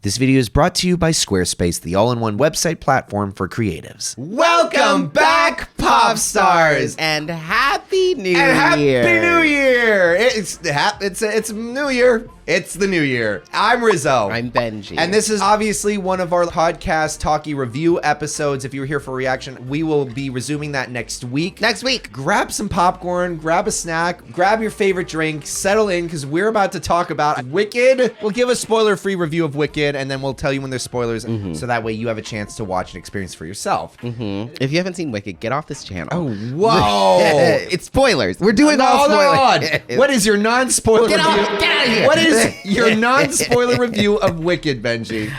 This video is brought to you by Squarespace, the all-in-one website platform for creatives. Welcome back, pop stars, and Happy New Year! And Happy New Year! It's New Year. It's the new year. I'm Rizzo. I'm Benji. And this is obviously one of our podcast talkie review episodes. If you were here for reaction, we will be resuming that next week. Next week. Grab some popcorn, grab a snack, grab your favorite drink, settle in, because we're about to talk about Wicked. We'll give a spoiler-free review of Wicked, and then we'll tell you when there's spoilers, so that way you have a chance to watch and experience for yourself. If you haven't seen Wicked, get off this channel. Oh, whoa. It's spoilers. We're doing all spoilers. What is your non-spoiler review? Get out of here. What is your non-spoiler review of Wicked, Benji?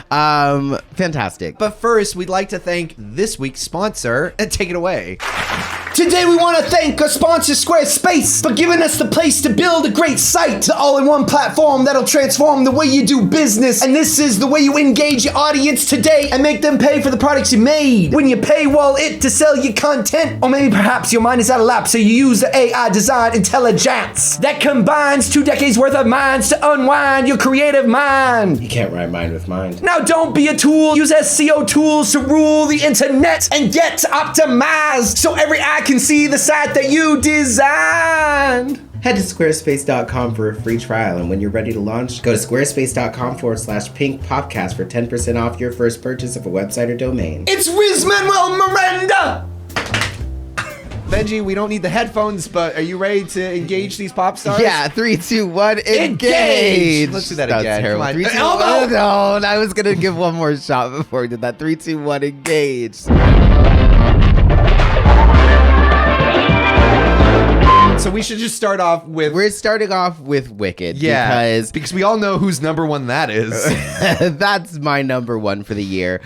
Fantastic. But first, we'd like to thank this week's sponsor, and take it away. Today we want to thank our sponsor Squarespace for giving us the place to build a great site, the all-in-one platform that'll transform the way you do business. And this is the way you engage your audience today and make them pay for the products you made. When you paywall it to sell your content, or maybe perhaps your mind is out of lap, so you use the AI design intelligence that combines 2 decades worth of minds to unwind your creative mind. You can't rhyme mind with mind. Now don't be a tool, use SEO tools to rule the internet and get optimized so every eye can see the site that you designed. Head to squarespace.com for a free trial, and when you're ready to launch, go to squarespace.com/pink popcast for 10% off your first purchase of a website or domain. It's Riz Manuel Miranda. Benji, we don't need the headphones, but are you ready to engage these pop stars? Yeah, 3, 2, 1, engage! Let's do that That's again. terrible. Come on. 3, 2, Elbow! 1, no, I was gonna give one more shot before we did that. 3, 2, 1, engage. So we should just start off with... We're starting off with Wicked. Yeah, because we all know whose number one that is. That's my number one for the year.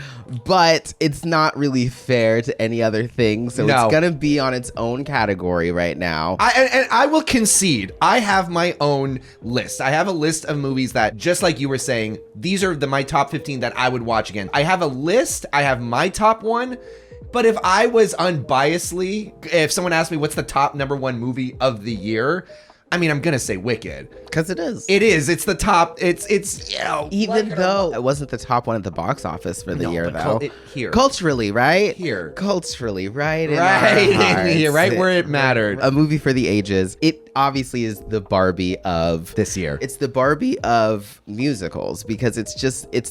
But it's not really fair to any other thing. So it's going to be on its own category right now. And I will concede, I have my own list. I have a list of movies that, just like you were saying, these are my top 15 that I would watch again. I have a list. I have my top one. But if I was unbiasedly, if someone asked me what's the top number one movie of the year, I mean, I'm going to say Wicked. Because it is. It is. It's the top. It's you know. Even though it wasn't the top one at the box office for the year, though. Here. Culturally, right? Here. Culturally, right? Right in here, right where it mattered. A movie for the ages. It obviously is the Barbie of this year. It's the Barbie of musicals because it's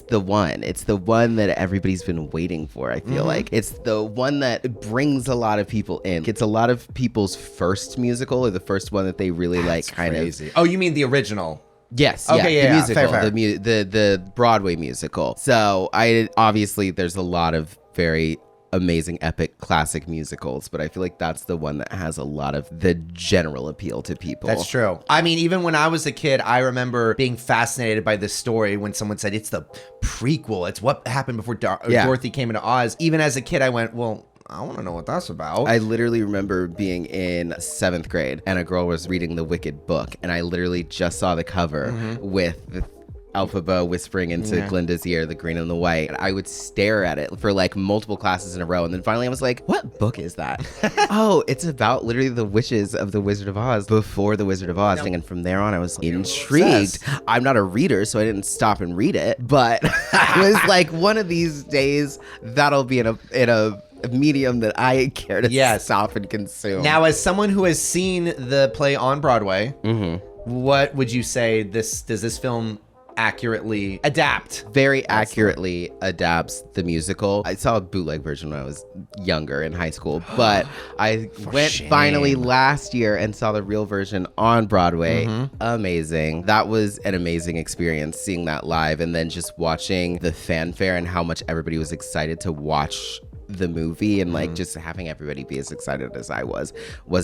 the one. It's the one that everybody's been waiting for, I feel like. It's the one that brings a lot of people in. It's a lot of people's first musical, or the first one that they really like kind of. Oh, you mean the original? Yes. Okay. Yeah. The musical, fair. The Broadway musical. So obviously there's a lot of very amazing, epic, classic musicals, but I feel like that's the one that has a lot of the general appeal to people. That's true. I mean, even when I was a kid, I remember being fascinated by this story when someone said it's the prequel. It's what happened before Dorothy came into Oz. Even as a kid, I went, well, I want to know what that's about. I literally remember being in 7th grade and a girl was reading the Wicked book, and I literally just saw the cover with the Elphaba whispering into Glinda's ear, the green and the white. And I would stare at it for like multiple classes in a row. And then finally I was like, what book is that? Oh, it's about literally the witches of the Wizard of Oz before the Wizard of Oz. And from there on, I was intrigued. I'm not a reader, so I didn't stop and read it. But I was like, one of these days, that'll be in a medium that I care to stop and consume. Now, as someone who has seen the play on Broadway, what would you say does this film accurately adapt? Very accurately adapts the musical. I saw a bootleg version when I was younger in high school, but I went finally last year and saw the real version on Broadway. Amazing. That was an amazing experience seeing that live, and then just watching the fanfare and how much everybody was excited to watch the movie, and like just having everybody be as excited as I was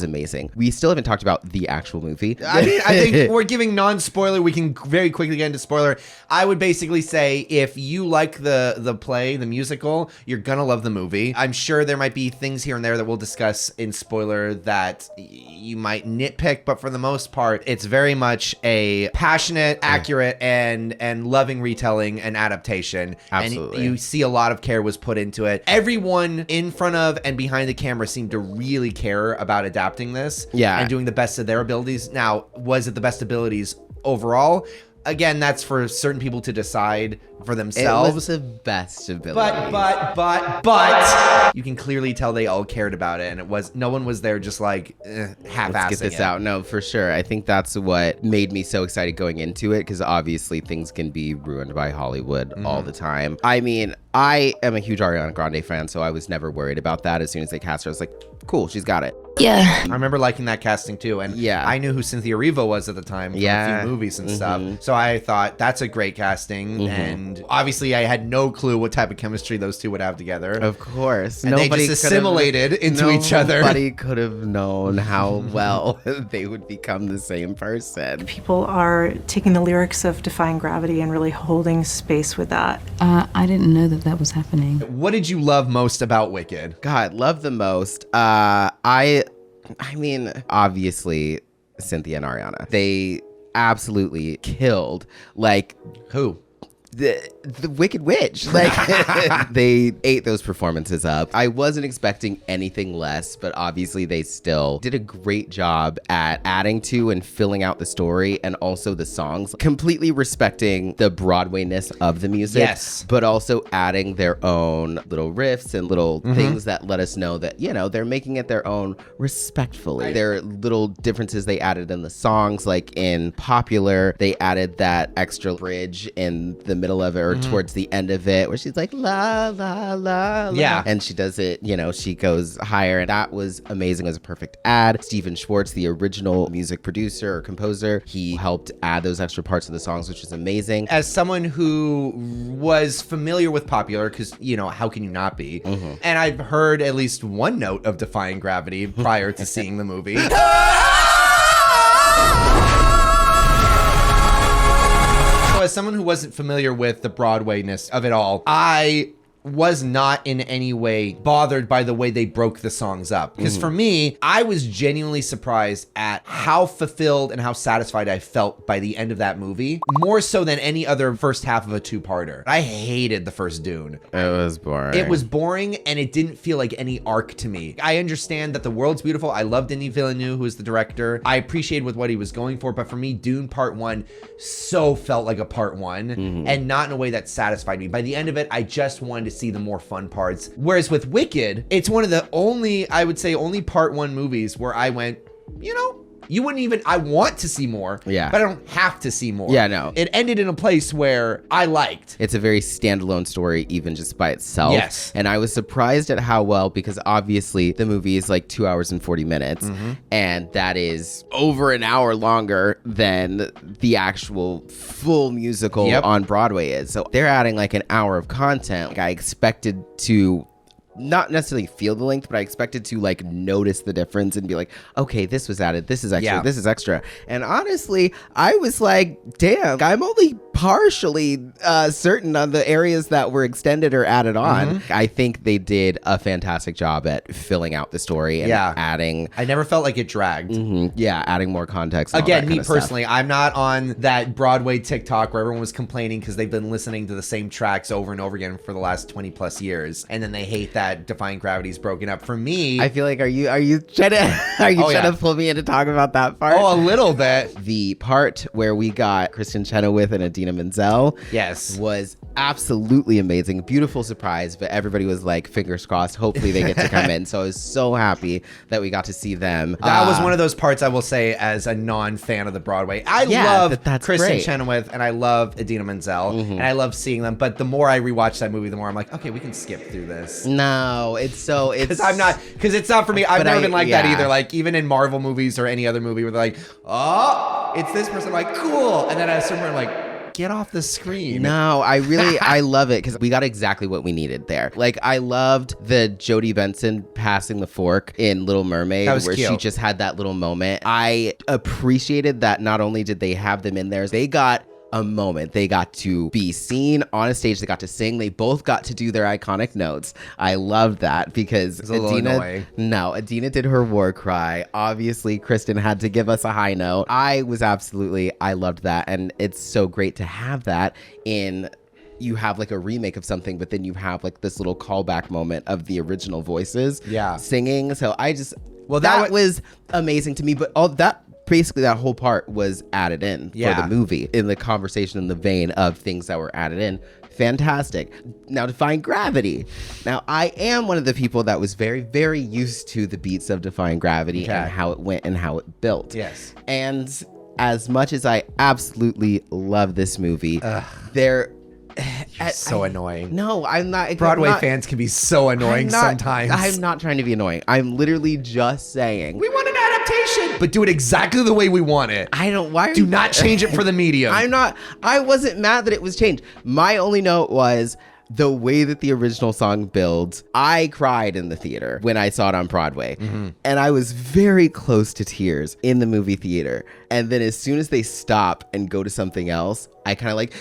amazing. We still haven't talked about the actual movie. I mean, I think we're giving non-spoiler. We can very quickly get into spoiler. I would basically say if you like the play, the musical, you're gonna love the movie. I'm sure there might be things here and there that we'll discuss in spoiler that you might nitpick, but for the most part, it's very much a passionate, accurate, and loving retelling and adaptation. Absolutely. And you see a lot of care was put into it. Everyone in front of and behind the camera seemed to really care about adapting this and doing the best of their abilities. Now, was it the best abilities overall? again, that's for certain people to decide for themselves. It was the best ability. But you can clearly tell they all cared about it, and it was no one was there just like half-assing Let's get this it. out. No, for sure. I think that's what made me so excited going into it, because obviously things can be ruined by Hollywood all the time. I mean, I am a huge Ariana Grande fan, so I was never worried about that. As soon as they cast her, I was like, cool, she's got it. Yeah. I remember liking that casting too. And yeah, I knew who Cynthia Erivo was at the time from a few movies and stuff. So I thought that's a great casting. And obviously I had no clue what type of chemistry those two would have together. Of course. And they just assimilated into each other. Nobody could have known how well they would become the same person. People are taking the lyrics of Defying Gravity and really holding space with that. I didn't know that was happening. What did you love most about Wicked? God, love the most. I mean, obviously, Cynthia and Ariana. They absolutely killed. Like, who? The Wicked Witch. Like, they ate those performances up. I wasn't expecting anything less, but obviously they still did a great job at adding to and filling out the story, and also the songs, completely respecting the Broadway-ness of the music, yes, but also adding their own little riffs and little things that let us know that, you know, they're making it their own respectfully. There are little differences they added in the songs, like in Popular, they added that extra bridge in the middle of it, or towards the end of it, where she's like la la la la, and she does it, you know, she goes higher, and that was amazing. It was a perfect add. Stephen Schwartz, the original music producer or composer, he helped add those extra parts of the songs, which is amazing. As someone who was familiar with Popular, because, you know, how can you not be, and I've heard at least one note of Defying Gravity prior to seeing the movie. As someone who wasn't familiar with the Broadway-ness of it all, I was not in any way bothered by the way they broke the songs up. Because for me, I was genuinely surprised at how fulfilled and how satisfied I felt by the end of that movie, more so than any other first half of a two-parter. I hated the first Dune. It was boring. It was boring, and it didn't feel like any arc to me. I understand that the world's beautiful. I love Denis Villeneuve, who is the director. I appreciated with what he was going for, but for me, Dune Part 1 so felt like a Part 1, and not in a way that satisfied me. By the end of it, I just wanted to see the more fun parts. Whereas with Wicked, it's one of the only, I would say, only Part 1 movies where I went, you know, you wouldn't even, I want to see more, but I don't have to see more. Yeah, no. It ended in a place where I liked. It's a very standalone story, even just by itself. Yes. And I was surprised at how well, because obviously the movie is like 2 hours and 40 minutes, and that is over an hour longer than the actual full musical on Broadway is. So they're adding like an hour of content. Like, I expected to not necessarily feel the length, but I expected to like notice the difference and be like, okay, this was added, this is extra, this is extra. And honestly, I was like, damn, I'm only partially certain on the areas that were extended or added on. I think they did a fantastic job at filling out the story and adding. I never felt like it dragged. Yeah, adding more context. And Again, all that me kind of personally, stuff. I'm not on that Broadway TikTok where everyone was complaining because they've been listening to the same tracks over and over again for the last 20 plus years, and then they hate that Defying Gravity's broken up. For me, I feel like, are you trying to trying to pull me in to talk about that part? Oh, a little bit. The part where we got Kristin Chenoweth and Idina Menzel, was absolutely amazing. Beautiful surprise, but everybody was like, fingers crossed, hopefully they get to come in. So I was so happy that we got to see them. That was one of those parts I will say as a non-fan of the Broadway. I love Kristin Chenoweth and I love Idina Menzel, and I love seeing them, but the more I rewatch that movie, the more I'm like, okay, we can skip through this. No, it's because it's not for me. I've never been like that either. Like, even in Marvel movies or any other movie where they're like, oh, it's this person, I'm like, cool, and then at a certain point I'm like, get off the screen. No, I love it because we got exactly what we needed there. Like, I loved the Jodie Benson passing the fork in Little Mermaid, where she just had that little moment. I appreciated that not only did they have them in there, they got a moment. They got to be seen on a stage. They got to sing. They both got to do their iconic notes. I loved that because Idina did her war cry. Obviously, Kristin had to give us a high note. I loved that. And it's so great to have that in, you have like a remake of something, but then you have like this little callback moment of the original voices singing. So that was amazing to me. But all that basically that whole part was added in for Yeah. the movie in the conversation in the vein of things that were added in. Fantastic. Now, Defying Gravity. Now, I am one of the people that was very, very used to the beats of Defying Gravity Okay. and how it went and how it built. Yes. And as much as I absolutely love this movie, there... So annoying. No, I'm not. Broadway I'm not, fans can be so annoying sometimes. I'm not trying to be annoying. I'm literally just saying. We want an adaptation, but do it exactly the way we want it. I don't. Why? Do not change it for the medium. I'm not. I wasn't mad that it was changed. My only note was the way that the original song builds. I cried in the theater when I saw it on Broadway, and I was very close to tears in the movie theater. And then as soon as they stop and go to something else, I kind of like.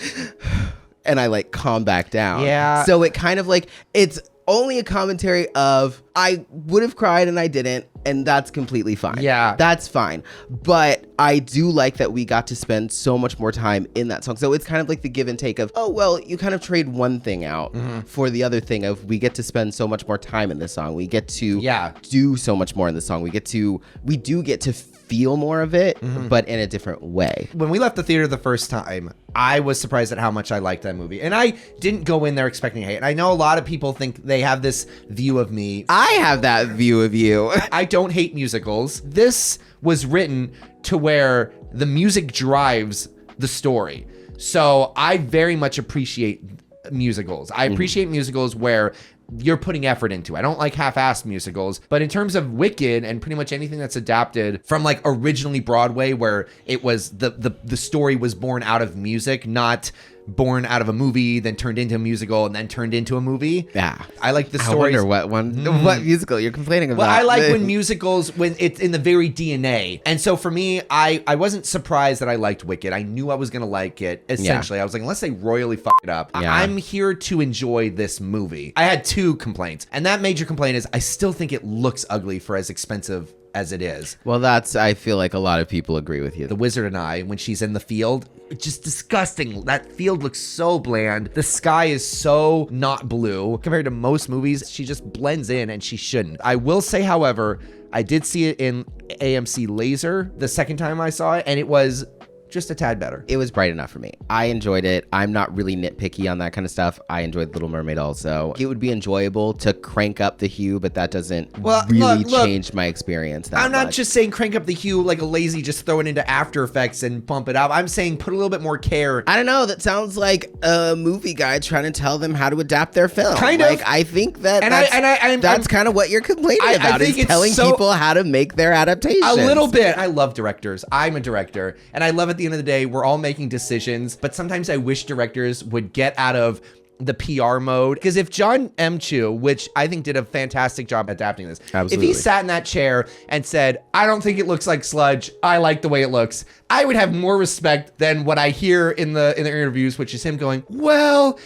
And I like calm back down. Yeah. So it kind of like, it's only a commentary of I would have cried and I didn't, and that's completely fine. Yeah. That's fine. But I do like that we got to spend so much more time in that song. So it's kind of like the give and take of, oh, well, you kind of trade one thing out for the other thing of we get to spend so much more time in this song. We get to do so much more in the song. We do get to feel more of it, but in a different way. When we left the theater the first time, I was surprised at how much I liked that movie. And I didn't go in there expecting hate. And I know a lot of people think they have this view of me. I have that view of you. I don't hate musicals. This was written to where the music drives the story. So I very much appreciate musicals. I appreciate musicals where you're putting effort into. I don't like half-assed musicals, but in terms of Wicked and pretty much anything that's adapted from like originally Broadway, where it was the story was born out of music, not born out of a movie, then turned into a musical, and then turned into a movie. Yeah. I like the I stories. wonder what musical you're complaining about. Well, I like when musicals, when it's in the very DNA. And so for me, I wasn't surprised that I liked Wicked. I knew I was going to like it, essentially. I was like, unless they royally fuck it up, I'm here to enjoy this movie. I had two complaints. And that major complaint is I still think it looks ugly for as expensive as it is. Well, I feel like a lot of people agree with you. The Wizard and I, when she's in the field, it's just disgusting. That field looks so bland. The sky is so not blue. Compared to most movies, she just blends in and she shouldn't. I will say, however, I did see it in AMC Laser the second time I saw it, and it was just a tad better. It was bright enough for me. I enjoyed it. I'm not really nitpicky on that kind of stuff. I enjoyed Little Mermaid also. It would be enjoyable to crank up the hue, but that doesn't really change my experience that I'm not much. just saying crank up the hue like a lazy, just throw it into After Effects and pump it up. I'm saying put a little bit more care. I don't know. That sounds like a movie guy trying to tell them how to adapt their film. Kind of. Like, I think that And that's kind of what you're complaining about, is telling people how to make their adaptations. A little bit. I love directors. I'm a director. And I love at the end of the day, we're all making decisions. But sometimes I wish directors would get out of the PR mode. Because if John M. Chu, which I think did a fantastic job adapting this, Absolutely. if he sat in that chair and said, I don't think it looks like sludge, I like the way it looks, I would have more respect than what I hear in the interviews, which is him going, well,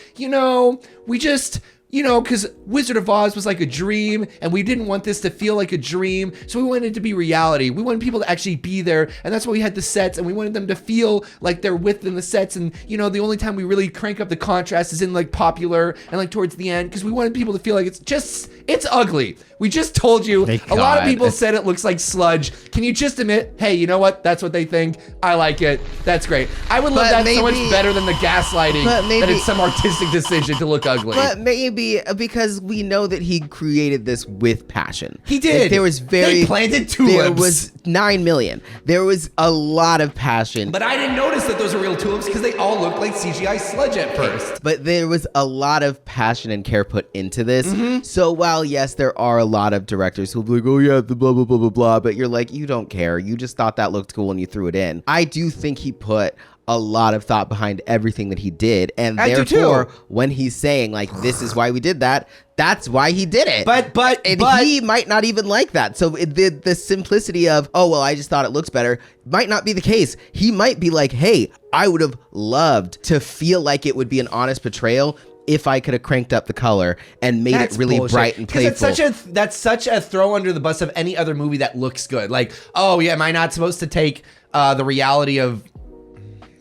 we just... because Wizard of Oz was like a dream, and we didn't want this to feel like a dream, so we wanted it to be reality. We wanted people to actually be there, and that's why we had the sets, and we wanted them to feel like they're within the sets, and, the only time we really crank up the contrast is in, like, Popular and, like, towards the end, because we wanted people to feel like it's ugly. We just told you. Thank a lot of God. people said it looks like sludge. Can you just admit, hey, you know what? That's what they think. I like it. That's great. I would love that so much better than the gaslighting that it's some artistic decision to look ugly. But maybe because we know that he created this with passion. He did. They planted tulips. There was 9 million. There was a lot of passion. But I didn't notice that those are real tulips because they all looked like CGI sludge at first. But there was a lot of passion and care put into this. So while, yes, there are a lot of directors who'll be like, oh yeah, the blah, blah, blah, blah, blah, but you're like, you don't care. You just thought that looked cool and you threw it in. I do think he put a lot of thought behind everything that he did. And therefore, when he's saying, like, this is why we did that, that's why he did it. But he might not even like that. So the simplicity of, oh, well, I just thought it looks better might not be the case. He might be like, hey, I would have loved to feel like it would be an honest portrayal if I could have cranked up the color and made it really bright and playful. That's such a throw under the bus of any other movie that looks good. Like, oh yeah, am I not supposed to take the reality of...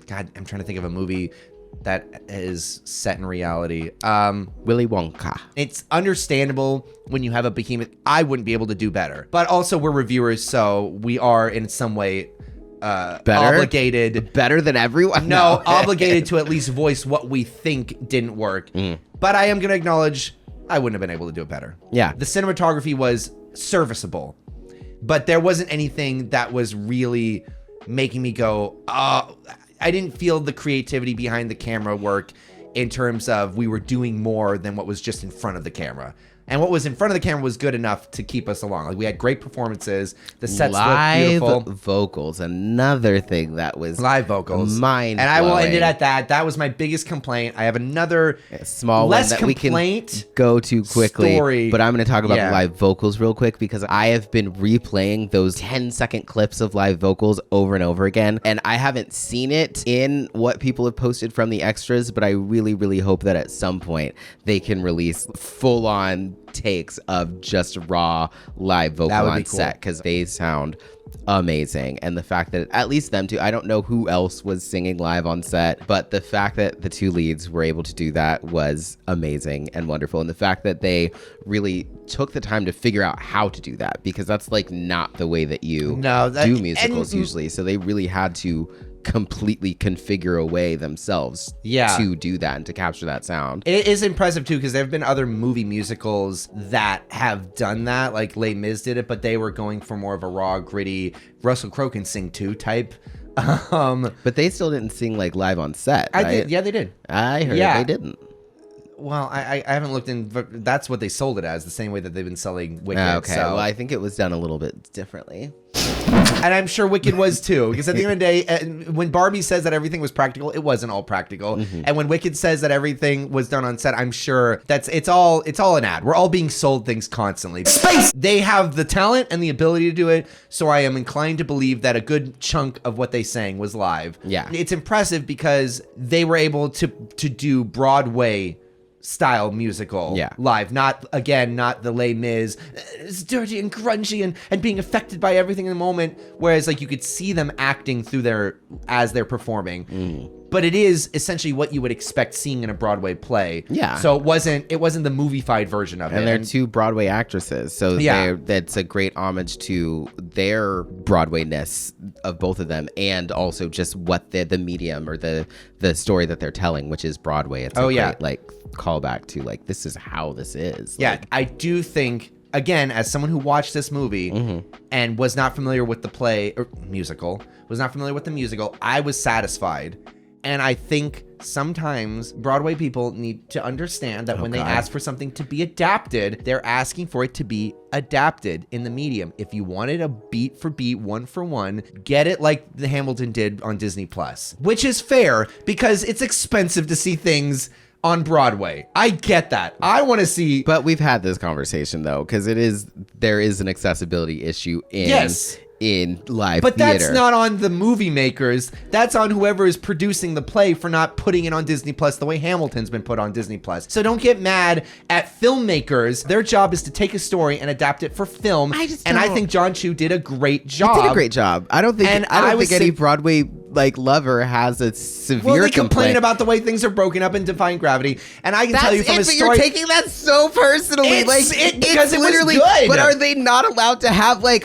God, I'm trying to think of a movie that is set in reality. Willy Wonka. It's understandable when you have a behemoth. I wouldn't be able to do better. But also we're reviewers, so we are in some way obligated. Better than everyone? No, obligated to at least voice what we think didn't work. But I am going to acknowledge I wouldn't have been able to do it better. Yeah. The cinematography was serviceable, but there wasn't anything that was really making me go, oh, I didn't feel the creativity behind the camera work in terms of we were doing more than what was just in front of the camera. And what was in front of the camera was good enough to keep us along. Like, we had great performances. The sets looked beautiful. Live vocals, another thing that was live vocals, mind-blowing. And I will end it at that. That was my biggest complaint. I have another small less one that we can go to quickly. Story. But I'm going to talk about live vocals real quick because I have been replaying those 10-second clips of live vocals over and over again. And I haven't seen it in what people have posted from the extras, but I really, really hope that at some point they can release full-on takes of just raw live vocal on set because they sound amazing. And the fact that at least them two, I don't know who else was singing live on set, but the fact that the two leads were able to do that was amazing and wonderful. And the fact that they really took the time to figure out how to do that, because that's like not the way that you do musicals usually. So they really had to completely configure a way themselves to do that and to capture that sound. It is impressive too, because there have been other movie musicals that have done that, like Les Mis did it, but they were going for more of a raw, gritty, Russell Crowe can sing too type. But they still didn't sing like live on set, right? Yeah, they did. I heard they didn't. Well, I haven't looked in, but that's what they sold it as, the same way that they've been selling Wicked. Okay, so. well, I think it was done a little bit differently. And I'm sure Wicked was too, because at the end of the day, when Barbie says that everything was practical, it wasn't all practical. And when Wicked says that everything was done on set, I'm sure it's all an ad. We're all being sold things constantly. Space! They have the talent and the ability to do it, so I am inclined to believe that a good chunk of what they sang was live. Yeah. It's impressive because they were able to do Broadway style musical live, not the Les Mis, it's dirty and grungy and being affected by everything in the moment, whereas like you could see them acting through as they're performing. But it is essentially what you would expect seeing in a Broadway play. Yeah. So it wasn't the movie-fied version of it. And they're two Broadway actresses, so that's a great homage to their Broadway-ness of both of them, and also just what the medium or the story that they're telling, which is Broadway. It's a great like callback to like, this is how this is. Yeah, like, I do think, again, as someone who watched this movie and was not familiar with the play or musical, I was satisfied. And I think sometimes Broadway people need to understand that when they ask for something to be adapted, they're asking for it to be adapted in the medium. If you wanted a beat for beat, one for one, get it like the Hamilton did on Disney Plus, which is fair because it's expensive to see things on Broadway. I get that. I want to see. But we've had this conversation though, because there is an accessibility issue in live but theater. That's not on the movie makers. That's on whoever is producing the play for not putting it on Disney Plus the way Hamilton's been put on Disney Plus. So don't get mad at filmmakers. Their job is to take a story and adapt it for film. I think John Chu did a great job. He did a great job. I don't think any Broadway like lover has a severe complaint. Complain about the way things are broken up in Defying Gravity, and I can tell you from a story. But you're taking that so personally. Because it was good. But are they not allowed to have they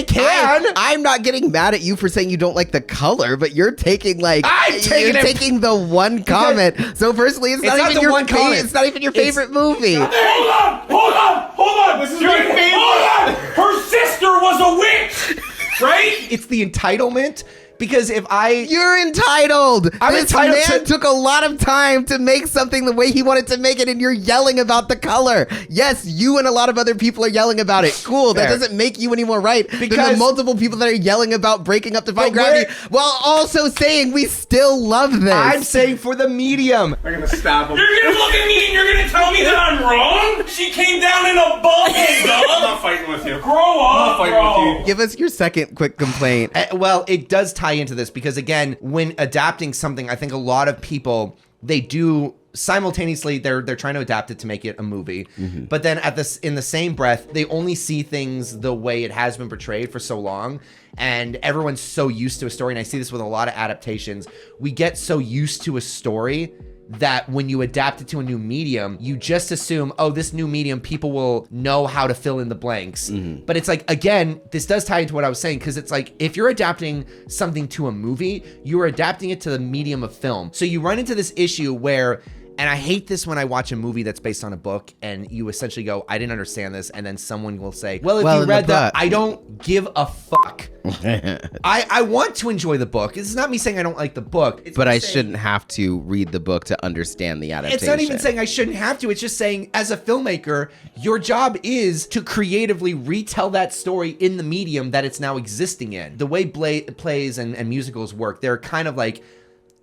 can? I'm not getting mad at you for saying you don't like the color, but you're taking taking the one comment. So personally, it's not even your one comment. It's not even your favorite movie. Hold on. This is my favorite. Hold on. Her sister was a witch, right? It's the entitlement. Because you're entitled. This man took a lot of time to make something the way he wanted to make it, and you're yelling about the color. Yes, you and a lot of other people are yelling about it. Cool. Fair. That doesn't make you any more right than the multiple people that are yelling about breaking up Defying Gravity while also saying we still love this. I'm saying for the medium. I'm gonna stab him. You're gonna look at me and you're gonna tell me that I'm wrong? She came down in a bubble, I'm not fighting with you. Grow up, bro. Give us your second quick complaint. Well, it does tie into this because again, when adapting something, I think a lot of people, they do simultaneously, they're trying to adapt it to make it a movie, but then in the same breath, they only see things the way it has been portrayed for so long, and everyone's so used to a story. And I see this with a lot of adaptations. We get so used to a story that when you adapt it to a new medium, you just assume, oh, this new medium, people will know how to fill in the blanks. But it's like, again, this does tie into what I was saying, because it's like, if you're adapting something to a movie, you're adapting it to the medium of film. So you run into this issue where, and I hate this when I watch a movie that's based on a book and you essentially go, I didn't understand this. And then someone will say, well, if you read that, I don't give a fuck. I want to enjoy the book. It's not me saying I don't like the book. But I shouldn't have to read the book to understand the adaptation. It's not even saying I shouldn't have to. It's just saying, as a filmmaker, your job is to creatively retell that story in the medium that it's now existing in. The way plays and musicals work, they're kind of like,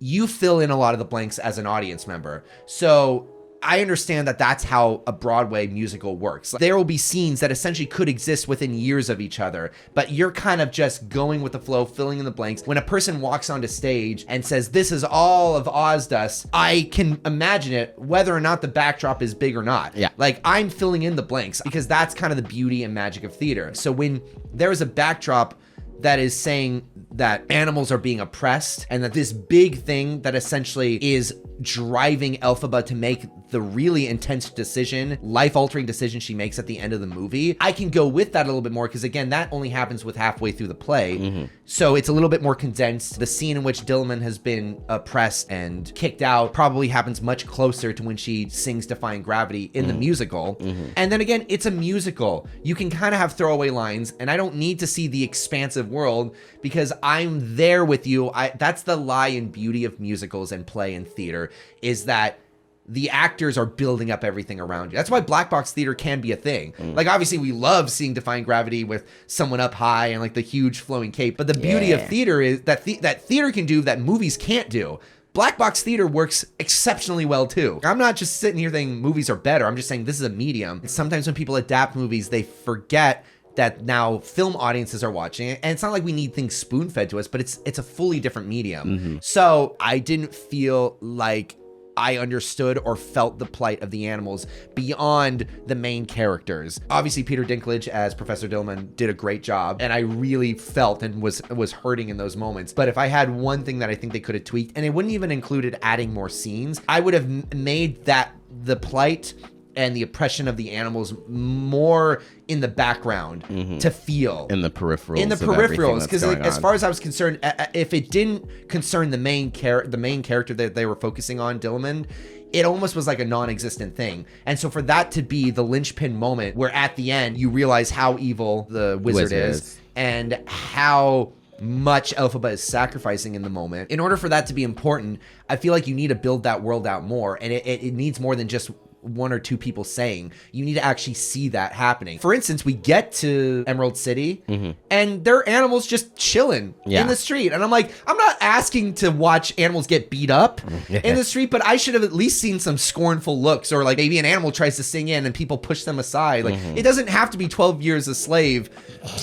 you fill in a lot of the blanks as an audience member. So I understand that that's how a Broadway musical works. There will be scenes that essentially could exist within years of each other, but you're kind of just going with the flow, filling in the blanks. When a person walks onto stage and says, this is all of Ozdust, I can imagine it, whether or not the backdrop is big or not. Yeah. Like, I'm filling in the blanks because that's kind of the beauty and magic of theater. So when there is a backdrop that is saying that animals are being oppressed and that this big thing that essentially is driving Elphaba to make the really intense decision, life-altering decision she makes at the end of the movie, I can go with that a little bit more because, again, that only happens with halfway through the play. So it's a little bit more condensed. The scene in which Dilliman has been oppressed and kicked out probably happens much closer to when she sings Defying Gravity in the musical. And then again, it's a musical. You can kind of have throwaway lines, and I don't need to see the expansive world because I'm there with you. That's the lie and beauty of musicals and play and theater, is that the actors are building up everything around you. That's why black box theater can be a thing. Like, obviously we love seeing Defying Gravity with someone up high and like the huge flowing cape, but the beauty of theater is that that theater can do that movies can't do. Black box theater works exceptionally well too. I'm not just sitting here saying movies are better. I'm just saying this is a medium. Sometimes when people adapt movies, they forget that now film audiences are watching it, and it's not like we need things spoon-fed to us, but it's a fully different medium. So I didn't feel like I understood or felt the plight of the animals beyond the main characters. Obviously, Peter Dinklage as Professor Dilliman did a great job, and I really felt and was hurting in those moments. But if I had one thing that I think they could have tweaked, and it wouldn't even included adding more scenes, I would have made that the plight and the oppression of the animals more in the background to feel. In the peripherals. Because as far as I was concerned, if it didn't concern the main character that they were focusing on, Dilliman, it almost was like a non-existent thing. And so for that to be the linchpin moment where at the end you realize how evil the wizard is and how much Elphaba is sacrificing in the moment, in order for that to be important, I feel like you need to build that world out more, and it needs more than just one or two people saying. You need to actually see that happening. For instance, we get to Emerald City and there are animals just chilling in the street, and I'm like, I'm not asking to watch animals get beat up in the street, but I should have at least seen some scornful looks, or like maybe an animal tries to sing in and people push them aside. Like, it doesn't have to be 12 Years a Slave,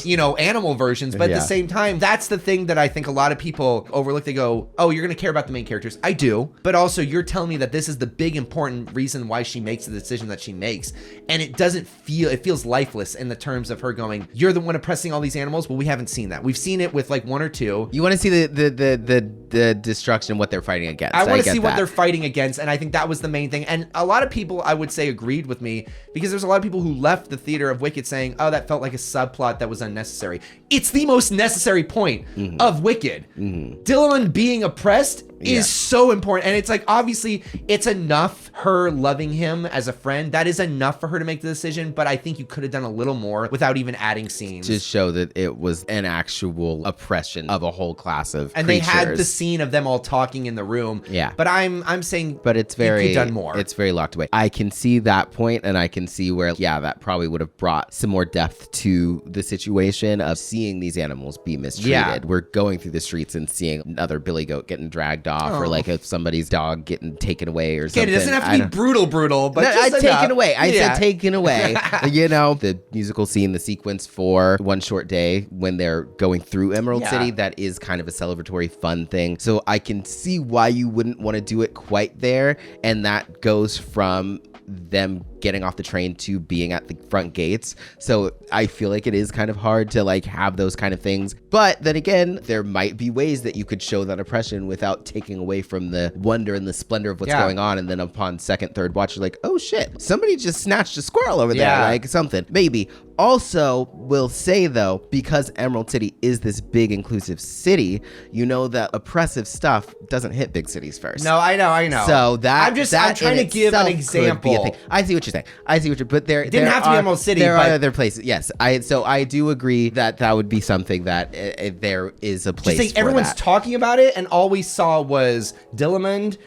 animal versions, but at the same time, that's the thing that I think a lot of people overlook. They go, oh, you're gonna care about the main characters. I do, but also you're telling me that this is the big important reason why she makes the decision that she makes, and it feels lifeless in the terms of her going, you're the one oppressing all these animals. Well, we haven't seen that. We've seen it with like one or two. You want to see the destruction, what they're fighting against. I want to see what they're fighting against, and I think that was the main thing. And a lot of people, I would say, agreed with me, because there's a lot of people who left the theater of Wicked saying, oh, that felt like a subplot that was unnecessary. It's the most necessary point of Wicked. Dilliman being oppressed is so important, and it's like, obviously it's enough her loving him as a friend, that is enough for her to make the decision, but I think you could have done a little more without even adding scenes to show that it was an actual oppression of a whole class of and creatures. They had the scene of them all talking in the room, but I'm saying, but it's very, you could have done more. It's very locked away. I can see that point, and I can see where that probably would have brought some more depth to the situation of seeing these animals be mistreated. We're going through the streets and seeing another billy goat getting dragged off, or like if somebody's dog getting taken away or something. It doesn't have to be brutal, but just taken away. I said taken away. The musical scene, the sequence for One Short Day when they're going through Emerald City, that is kind of a celebratory, fun thing. So I can see why you wouldn't want to do it quite there, and that goes from them getting off the train to being at the front gates. So I feel like it is kind of hard to like have those kind of things. But then again, there might be ways that you could show that oppression without taking away from the wonder and the splendor of what's going on. And then upon second, third watch, you're like, oh shit, somebody just snatched a squirrel over there, like something. Maybe. Also, will say though, because Emerald City is this big inclusive city, you know that oppressive stuff doesn't hit big cities first. No, I know. So that I'm trying to give an example. I see what you're saying. But there didn't have to be Emerald City. There but are other places. Yes, I do agree that would be something that there is a place. Just for everyone's that. talking about it, and all we saw was Dillamond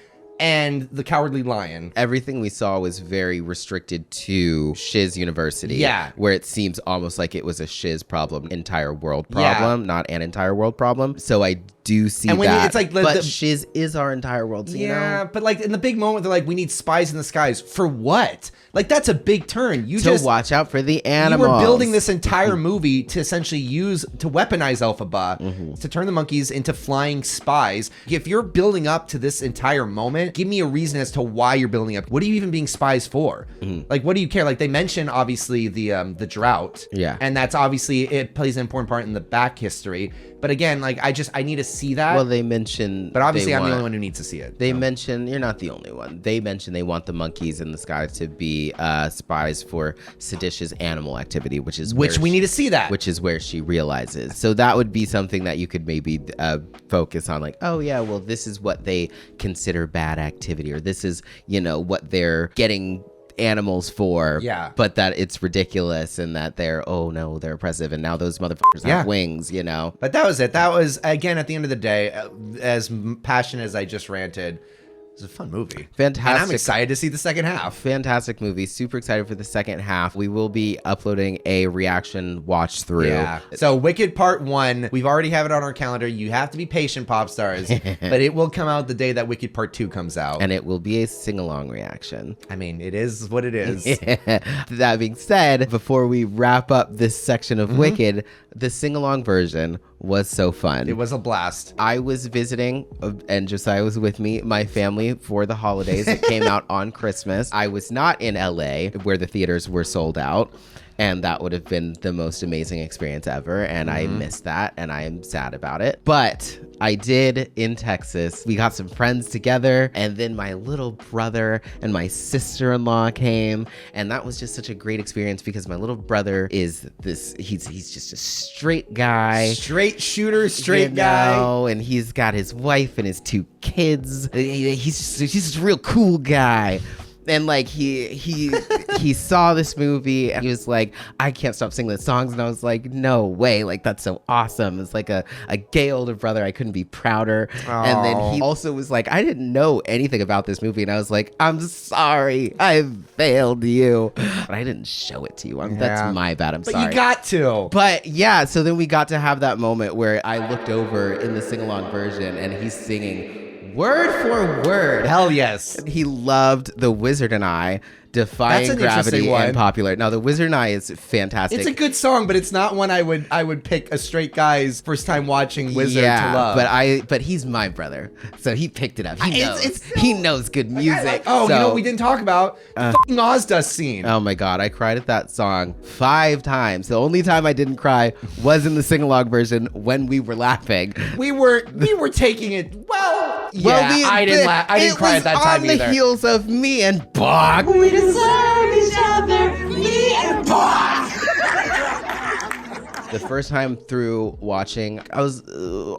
and the Cowardly Lion. Everything we saw was very restricted to Shiz University. Yeah. Where it seems almost like it was a Shiz problem, entire world problem, not an entire world problem. So I do see and when that. it's like but Shiz is our entire world. So, you know? But like in the big moment, they're like, we need spies in the skies. For what? Like, that's a big turn. To watch out for the animals. You were building this entire movie to essentially to weaponize Elphaba, to turn the monkeys into flying spies. If you're building up to this entire moment, give me a reason as to why you're building up. What are you even being spies for? Like, what do you care? Like, they mention, obviously, the drought. Yeah. And that's obviously, it plays an important part in the back history. But again, like, I need to see that. Well, they mention... But obviously, I'm the only one who needs to see it. They mention... You're not the only one. They mention they want the monkeys in the sky to be spies for seditious animal activity, which we need to see that. Which is where she realizes. So that would be something that you could maybe focus on, like, oh, yeah, well, this is what they consider bad activity, or this is, what they're getting animals for, but that it's ridiculous and that they're oppressive, and now those motherfuckers have wings, But that was it. That was, again, at the end of the day, as passionate as I just ranted, it was a fun movie. Fantastic. And I'm excited to see the second half. Fantastic movie. Super excited for the second half. We will be uploading a reaction watch through. Yeah. So Wicked Part 1, we've already have it on our calendar. You have to be patient, pop stars, but it will come out the day that Wicked Part 2 comes out. And it will be a sing-along reaction. I mean, it is what it is. That being said, before we wrap up this section of Wicked, the sing-along version was so fun. It was a blast. I was visiting, and Josiah was with me, my family, for the holidays. It came out on Christmas. I was not in LA, where the theaters were sold out. And that would have been the most amazing experience ever. And I missed that, and I am sad about it. But I did in Texas. We got some friends together, and then my little brother and my sister-in-law came. And that was just such a great experience because my little brother is he's just a straight guy. Straight shooter, straight guy. And he's got his wife and his 2 kids. He's just a real cool guy. And like he saw this movie and he was like, I can't stop singing the songs. And I was like, no way, like that's so awesome. It's like a gay older brother. I couldn't be prouder. Aww. And then he also was like, I didn't know anything about this movie. And I was like, I'm sorry, I failed you. But I didn't show it to you. That's my bad. I'm sorry. But you got to. But yeah, so then we got to have that moment where I looked over in the sing-along version and he's singing word for word. Hell yes. He loved The Wizard and I, Defying Gravity, and Popular. Now, The Wizard and I is fantastic. It's a good song, but it's not one I would pick a straight guy's first time watching Wizard to love. But he's my brother, so he picked it up. He knows. He knows good music. You know what we didn't talk about? Fucking Ozdust scene. Oh my God, I cried at that song 5 times. The only time I didn't cry was in the sing-along version when we were laughing. We were taking it well. I didn't cry at that time either. On the heels of me and Bach. We deserve each other, me and Bach. The first time through watching, I was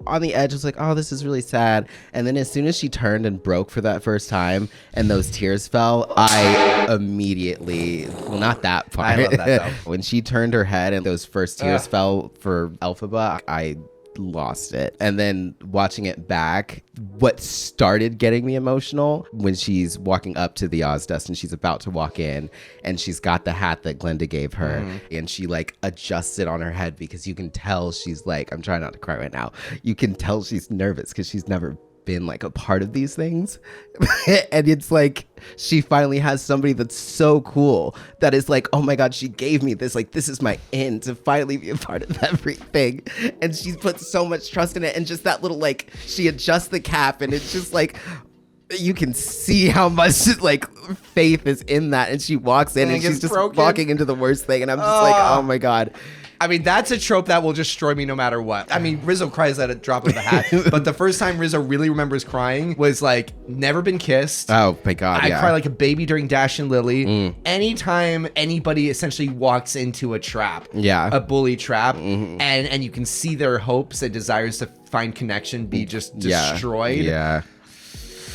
on the edge. I was like, oh, this is really sad. And then as soon as she turned and broke for that first time and those tears fell, I immediately, well, not that part. I love that though. When she turned her head and those first tears fell for Elphaba, I lost it. And then watching it back, what started getting me emotional when she's walking up to the Ozdust and she's about to walk in and she's got the hat that Glenda gave her and she like adjusts it on her head because you can tell she's like, I'm trying not to cry right now. You can tell she's nervous because she's never been like a part of these things. And it's like she finally has somebody that's so cool that is like, oh my God, she gave me this, like this is my in to finally be a part of everything. And she's put so much trust in it, and just that little like she adjusts the cap and it's just like, you can see how much like faith is in that, and she walks in and she's just walking into the worst thing, and I'm just like, oh my god. I mean, that's a trope that will destroy me no matter what. I mean, Rizzo cries at a drop of a hat, but the first time Rizzo really remembers crying was like Never Been Kissed. Oh my god, I cry like a baby during Dash and Lily. Anytime anybody essentially walks into a trap, a bully trap, and you can see their hopes and desires to find connection be just destroyed. Yeah.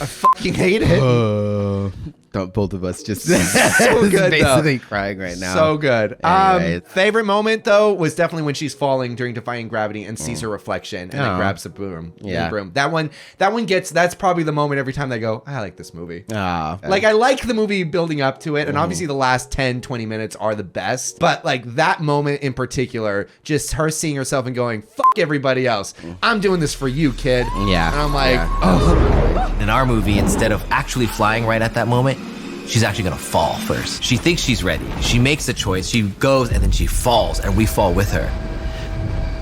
I fucking hate it. Don't both of us just so good, basically crying right now. So good. Anyways. Favorite moment though was definitely when she's falling during Defying Gravity and sees her reflection and then grabs the broom. Yeah. The broom. That one gets. That's probably the moment every time they go, I like this movie. Like I like the movie building up to it, and obviously the last 10-20 minutes are the best. But like that moment in particular, just her seeing herself and going, fuck everybody else. I'm doing this for you, kid. Yeah. And I'm like, In our movie, instead of actually flying right at that moment, she's actually gonna fall first. She thinks she's ready. She makes a choice, she goes, and then she falls, and we fall with her.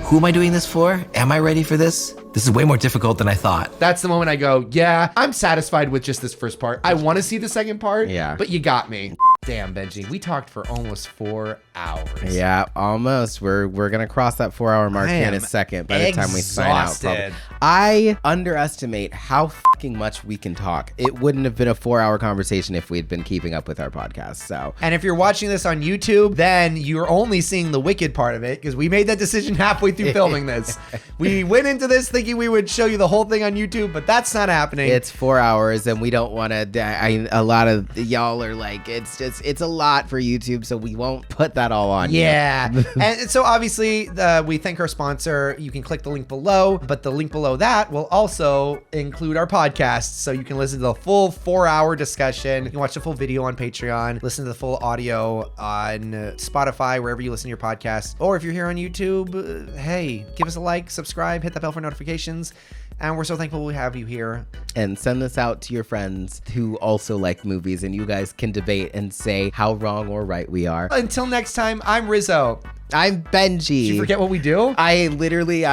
Who am I doing this for? Am I ready for this? This is way more difficult than I thought. That's the moment I go, yeah, I'm satisfied with just this first part. I want to see the second part, but you got me. Damn, Benji, we talked for almost 4 hours. Yeah, almost. We're gonna cross that 4-hour mark in a second by the time we sign out. Probably. I underestimate how fucking much we can talk. It wouldn't have been a 4-hour conversation if we'd been keeping up with our podcast. So, and if you're watching this on YouTube, then you're only seeing the wicked part of it because we made that decision halfway through filming this. We went into this thinking we would show you the whole thing on YouTube, but that's not happening. It's 4 hours, and we don't want to. A lot of y'all are like, it's a lot for YouTube, so we won't put that all on. Yeah. And so obviously we thank our sponsor. You can click the link below, but the link below that will also include our podcast, so you can listen to the full 4-hour discussion. You can watch the full video on Patreon, listen to the full audio on Spotify, wherever you listen to your podcast, or if you're here on YouTube, hey, give us a like, subscribe, hit that bell for notifications. And we're so thankful we have you here. And send this out to your friends who also like movies, and you guys can debate and say how wrong or right we are. Until next time, I'm Rizzo. I'm Benji. Did you forget what we do? I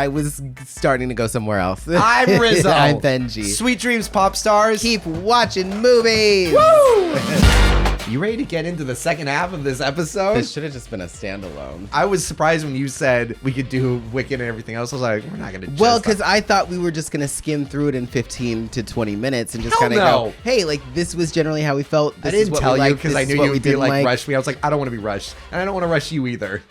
was starting to go somewhere else. I'm Rizzo. I'm Benji. Sweet dreams, pop stars. Keep watching movies. Woo! You ready to get into the second half of this episode? This should have just been a standalone. I was surprised when you said we could do Wicked and everything else. I was like, we're not going to. Well, because I thought we were just going to skim through it in 15 to 20 minutes and just kind of go, hey, like, this was generally how we felt. This I didn't is what tell we you liked, because this I is knew what you we would be didn't like, rush me. I was like, I don't want to be rushed. And I don't want to rush you either.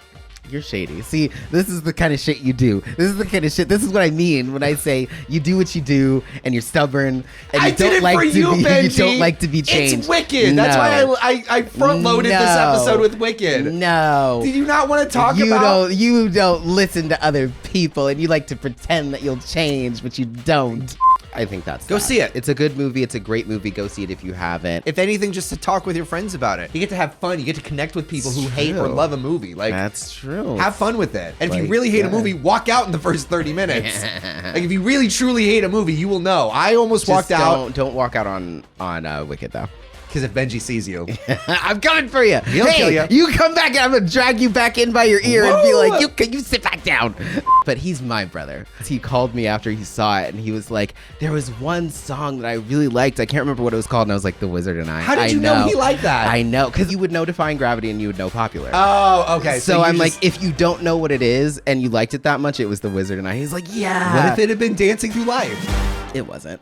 You're shady. See, this is the kind of shit you do. This is the kind of shit. This is what I mean when I say you do what you do and you're stubborn and you don't like to be. Benji. You don't like to be changed. It's Wicked. That's why I front loaded this episode with Wicked. No. Did you not want to talk about? You don't listen to other people, and you like to pretend that you'll change, but you don't. I think that's Go see it. It's a good movie. It's a great movie. Go see it if you haven't. If anything, just to talk with your friends about it. You get to have fun. You get to connect with people who hate or love a movie. Like, that's true. Have fun with it. And if you really hate a movie, walk out in the first 30 minutes. Like, if you really truly hate a movie, you will know. I almost walked out. Don't walk out on Wicked though. Because if Benji sees you, I'm coming for you. He'll kill you. You come back and I'm gonna drag you back in by your ear and be like, you sit back down. But he's my brother. He called me after he saw it and he was like, there was one song that I really liked. I can't remember what it was called. And I was like, The Wizard and I. How did you know he liked that? I know, because you would know Defying Gravity and you would know Popular. Oh, okay. So I'm like, if you don't know what it is and you liked it that much, it was The Wizard and I. He's like, yeah. What if it had been Dancing Through Life? It wasn't.